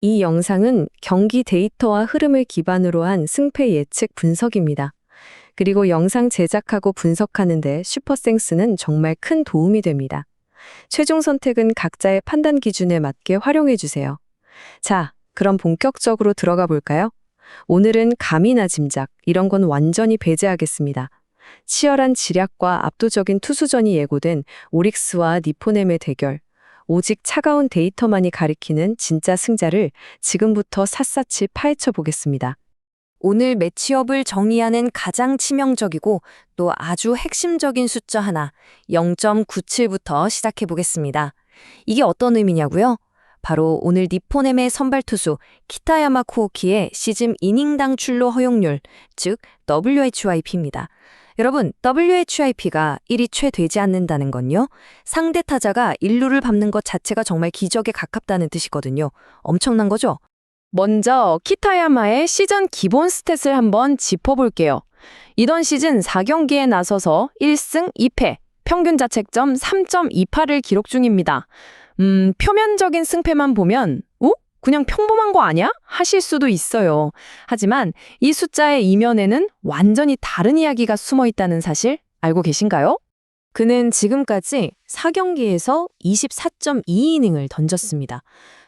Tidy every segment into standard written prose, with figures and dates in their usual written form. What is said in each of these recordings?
이 영상은 경기 데이터와 흐름을 기반으로 한 승패 예측 분석입니다. 그리고 영상 제작하고 분석하는데 슈퍼센스는 정말 큰 도움이 됩니다. 최종 선택은 각자의 판단 기준에 맞게 활용해 주세요. 자, 그럼 본격적으로 들어가 볼까요? 오늘은 감이나 짐작, 이런 건 완전히 배제하겠습니다. 치열한 지략과 압도적인 투수전이 예고된 오릭스와 니포넴의 대결, 오직 차가운 데이터만이 가리키는 진짜 승자를 지금부터 샅샅이 파헤쳐 보겠습니다. 오늘 매치업을 정리하는 가장 치명적이고 또 아주 핵심적인 숫자 하나, 0.97부터 시작해 보겠습니다. 이게 어떤 의미냐고요? 바로 오늘 니포넴의 선발 투수 키타야마 쿠오키의 시즌 이닝당 출루 허용률, 즉 WHYP입니다. 여러분, WHIP가 1이 채 되지 않는다는 건요, 상대 타자가 1루를 밟는 것 자체가 정말 기적에 가깝다는 뜻이거든요. 엄청난 거죠? 먼저 키타야마의 시즌 기본 스탯을 한번 짚어볼게요. 이번 시즌 4경기에 나서서 1승 2패, 평균 자책점 3.28을 기록 중입니다. 표면적인 승패만 보면 그냥 평범한 거 아니야? 하실 수도 있어요. 하지만 이 숫자의 이면에는 완전히 다른 이야기가 숨어 있다는 사실 알고 계신가요? 그는 지금까지 4경기에서 24.2이닝을 던졌습니다.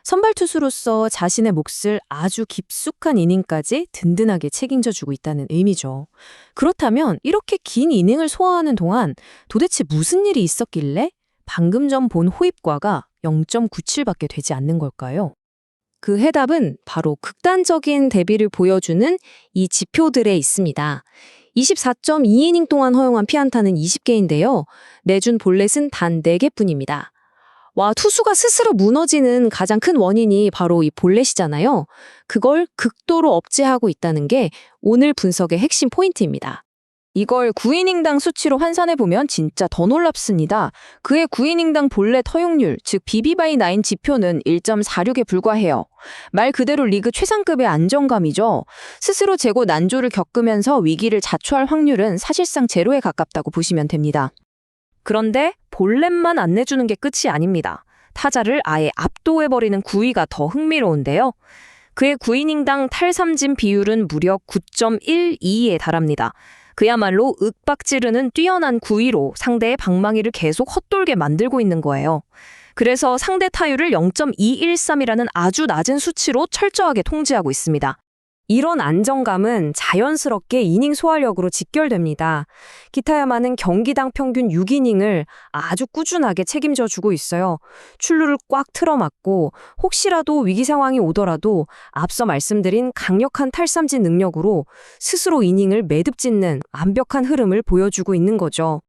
선발 투수로서 자신의 몫을 아주 깊숙한 이닝까지 든든하게 책임져주고 있다는 의미죠. 그렇다면 이렇게 긴 이닝을 소화하는 동안 도대체 무슨 일이 있었길래 방금 전 본 호입과가 0.97밖에 되지 않는 걸까요? 그 해답은 바로 극단적인 대비를 보여주는 이 지표들에 있습니다. 24.2이닝 동안 허용한 피안타는 20개인데요. 내준 볼넷은 단 4개뿐입니다. 와, 투수가 스스로 무너지는 가장 큰 원인이 바로 이 볼넷이잖아요. 그걸 극도로 억제하고 있다는 게 오늘 분석의 핵심 포인트입니다. 이걸 9이닝당 수치로 환산해보면 진짜 더 놀랍습니다. 그의 9이닝당 볼넷 허용률, 즉 BB/9 지표는 1.46에 불과해요. 말 그대로 리그 최상급의 안정감이죠. 스스로 재고 난조를 겪으면서 위기를 자초할 확률은 사실상 제로에 가깝다고 보시면 됩니다. 그런데 볼넷만 안 내주는 게 끝이 아닙니다. 타자를 아예 압도해버리는 9위가 더 흥미로운데요. 그의 9이닝당 탈삼진 비율은 무려 9.12에 달합니다. 그야말로 윽박지르는 뛰어난 9위로 상대의 방망이를 계속 헛돌게 만들고 있는 거예요. 그래서 상대 타율을 0.213이라는 아주 낮은 수치로 철저하게 통제하고 있습니다. 이런 안정감은 자연스럽게 이닝 소화력으로 직결됩니다. 키타야마는 경기당 평균 6이닝을 아주 꾸준하게 책임져 주고 있어요. 출루를 꽉 틀어막고 혹시라도 위기 상황이 오더라도 앞서 말씀드린 강력한 탈삼진 능력으로 스스로 이닝을 매듭짓는 완벽한 흐름을 보여주고 있는 거죠.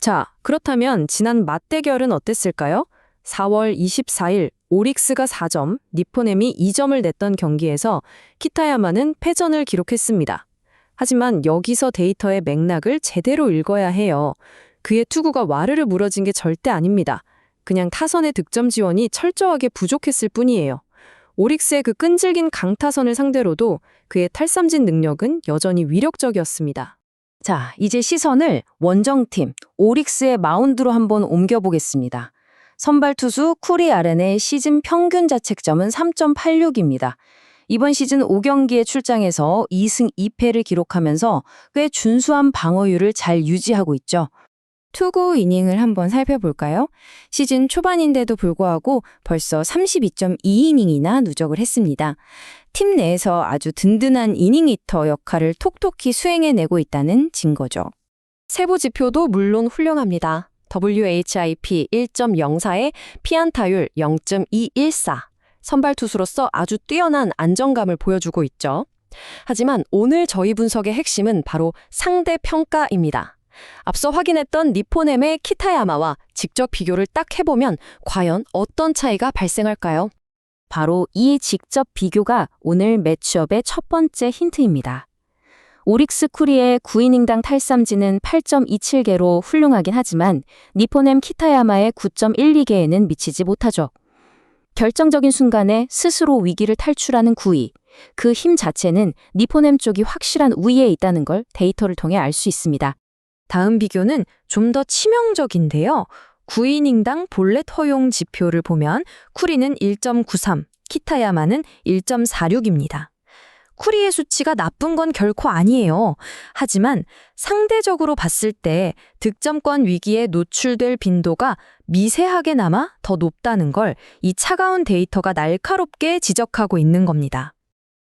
자, 그렇다면 지난 맞대결은 어땠을까요? 4월 24일 오릭스가 4점, 니포넴이 2점을 냈던 경기에서 키타야마는 패전을 기록했습니다. 하지만 여기서 데이터의 맥락을 제대로 읽어야 해요. 그의 투구가 와르르 무너진 게 절대 아닙니다. 그냥 타선의 득점 지원이 철저하게 부족했을 뿐이에요. 오릭스의 그 끈질긴 강타선을 상대로도 그의 탈삼진 능력은 여전히 위력적이었습니다. 자, 이제 시선을 원정팀 오릭스의 마운드로 한번 옮겨보겠습니다. 선발 투수 쿠리 아렌의 시즌 평균 자책점은 3.86입니다. 이번 시즌 5경기에 출장해서 2승 2패를 기록하면서 꽤 준수한 방어율을 잘 유지하고 있죠. 투구 이닝을 한번 살펴볼까요? 시즌 초반인데도 불구하고 벌써 32.2이닝이나 누적을 했습니다. 팀 내에서 아주 든든한 이닝 히터 역할을 톡톡히 수행해내고 있다는 증거죠. 세부 지표도 물론 훌륭합니다. WHIP 1.04에 피안타율 0.214. 선발 투수로서 아주 뛰어난 안정감을 보여주고 있죠. 하지만 오늘 저희 분석의 핵심은 바로 상대 평가입니다. 앞서 확인했던 니포넴의 키타야마와 직접 비교를 딱 해보면 과연 어떤 차이가 발생할까요? 바로 이 직접 비교가 오늘 매치업의 첫 번째 힌트입니다. 오릭스 쿠리의 9이닝당 탈삼진은 8.27개로 훌륭하긴 하지만 니포넴 키타야마의 9.12개에는 미치지 못하죠. 결정적인 순간에 스스로 위기를 탈출하는 9위, 그 힘 자체는 니포넴 쪽이 확실한 우위에 있다는 걸 데이터를 통해 알 수 있습니다. 다음 비교는 좀 더 치명적인데요. 9이닝당 볼넷 허용 지표를 보면 쿠리는 1.93, 키타야마는 1.46입니다. 쿠리의 수치가 나쁜 건 결코 아니에요. 하지만 상대적으로 봤을 때 득점권 위기에 노출될 빈도가 미세하게나마 더 높다는 걸 이 차가운 데이터가 날카롭게 지적하고 있는 겁니다.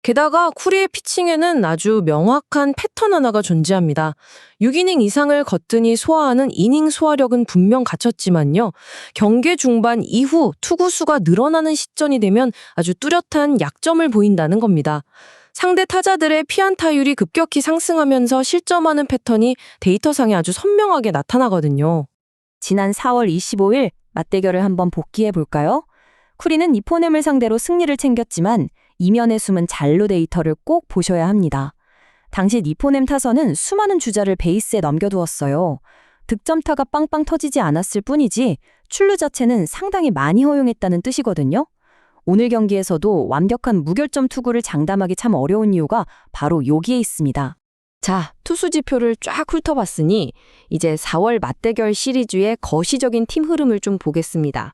게다가 쿠리의 피칭에는 아주 명확한 패턴 하나가 존재합니다. 6이닝 이상을 거뜬히 소화하는 이닝 소화력은 분명 갖췄지만요. 경기 중반 이후 투구 수가 늘어나는 시점이 되면 아주 뚜렷한 약점을 보인다는 겁니다. 상대 타자들의 피안타율이 급격히 상승하면서 실점하는 패턴이 데이터상에 아주 선명하게 나타나거든요. 지난 4월 25일 맞대결을 한번 복기해 볼까요? 쿠리는 니포넴을 상대로 승리를 챙겼지만 이면에 숨은 잔로 데이터를 꼭 보셔야 합니다. 당시 니포넴 타선은 수많은 주자를 베이스에 넘겨두었어요. 득점타가 빵빵 터지지 않았을 뿐이지 출루 자체는 상당히 많이 허용했다는 뜻이거든요. 오늘 경기에서도 완벽한 무결점 투구를 장담하기 참 어려운 이유가 바로 여기에 있습니다. 자, 투수 지표를 쫙 훑어봤으니 이제 4월 맞대결 시리즈의 거시적인 팀 흐름을 좀 보겠습니다.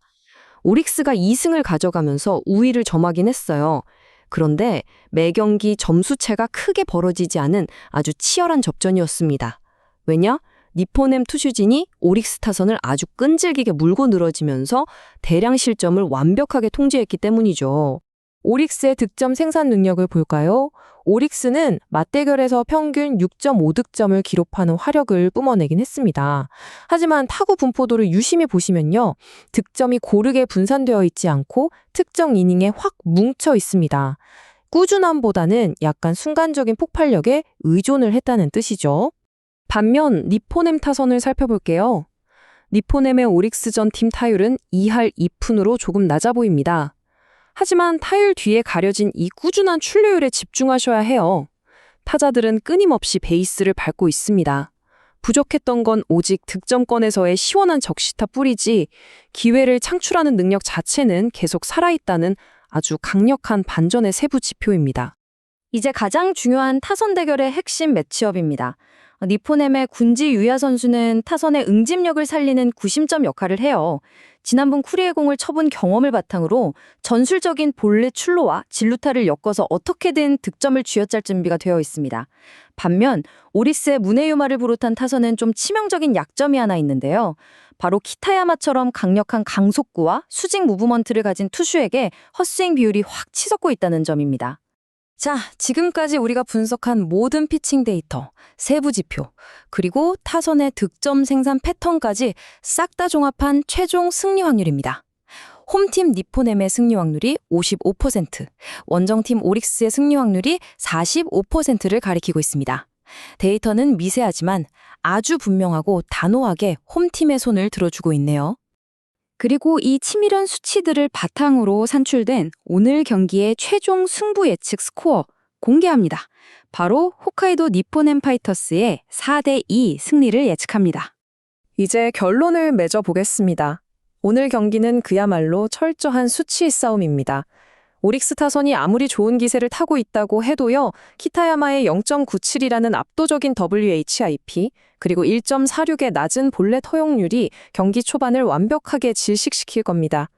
오릭스가 2승을 가져가면서 우위를 점하긴 했어요. 그런데 매 경기 점수차가 크게 벌어지지 않은 아주 치열한 접전이었습니다. 왜냐? 니포넴 투수진이 오릭스 타선을 아주 끈질기게 물고 늘어지면서 대량 실점을 완벽하게 통제했기 때문이죠. 오릭스의 득점 생산 능력을 볼까요? 오릭스는 맞대결에서 평균 6.5득점을 기록하는 화력을 뿜어내긴 했습니다. 하지만 타구 분포도를 유심히 보시면요. 득점이 고르게 분산되어 있지 않고 특정 이닝에 확 뭉쳐 있습니다. 꾸준함보다는 약간 순간적인 폭발력에 의존을 했다는 뜻이죠. 반면 니포넴 타선을 살펴볼게요. 니포넴의 오릭스전 팀 타율은 2할 2푼으로 조금 낮아 보입니다. 하지만 타율 뒤에 가려진 이 꾸준한 출루율에 집중하셔야 해요. 타자들은 끊임없이 베이스를 밟고 있습니다. 부족했던 건 오직 득점권에서의 시원한 적시타 뿌리지 기회를 창출하는 능력 자체는 계속 살아있다는 아주 강력한 반전의 세부 지표입니다. 이제 가장 중요한 타선 대결의 핵심 매치업입니다. 니포넴의 군지 유야 선수는 타선의 응집력을 살리는 구심점 역할을 해요. 지난번 쿠리의 공을 쳐본 경험을 바탕으로 전술적인 볼넷 출루와 진루타를 엮어서 어떻게든 득점을 쥐어짤 준비가 되어 있습니다. 반면 오리스의 무네유마를 비롯한 타선은 좀 치명적인 약점이 하나 있는데요. 바로 키타야마처럼 강력한 강속구와 수직 무브먼트를 가진 투수에게 헛스윙 비율이 확 치솟고 있다는 점입니다. 자, 지금까지 우리가 분석한 모든 피칭 데이터, 세부 지표, 그리고 타선의 득점 생산 패턴까지 싹 다 종합한 최종 승리 확률입니다. 홈팀 니포넴의 승리 확률이 55%, 원정팀 오릭스의 승리 확률이 45%를 가리키고 있습니다. 데이터는 미세하지만 아주 분명하고 단호하게 홈팀의 손을 들어주고 있네요. 그리고 이 치밀한 수치들을 바탕으로 산출된 오늘 경기의 최종 승부 예측 스코어 공개합니다. 바로 홋카이도 니포넴 파이터스의 4대2 승리를 예측합니다. 이제 결론을 맺어보겠습니다. 오늘 경기는 그야말로 철저한 수치 싸움입니다. 오릭스 타선이 아무리 좋은 기세를 타고 있다고 해도요, 키타야마의 0.97이라는 압도적인 WHIP, 그리고 1.46의 낮은 볼넷 허용률이 경기 초반을 완벽하게 질식시킬 겁니다.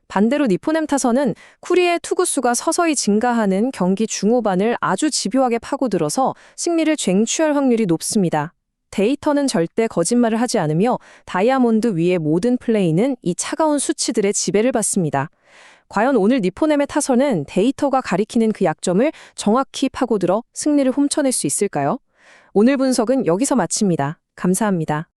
반대로 니포넴 타선은 쿠리의 투구수가 서서히 증가하는 경기 중후반을 아주 집요하게 파고들어서 승리를 쟁취할 확률이 높습니다. 데이터는 절대 거짓말을 하지 않으며 다이아몬드 위의 모든 플레이는 이 차가운 수치들의 지배를 받습니다. 과연 오늘 니포넴의 타선은 데이터가 가리키는 그 약점을 정확히 파고들어 승리를 훔쳐낼 수 있을까요? 오늘 분석은 여기서 마칩니다. 감사합니다.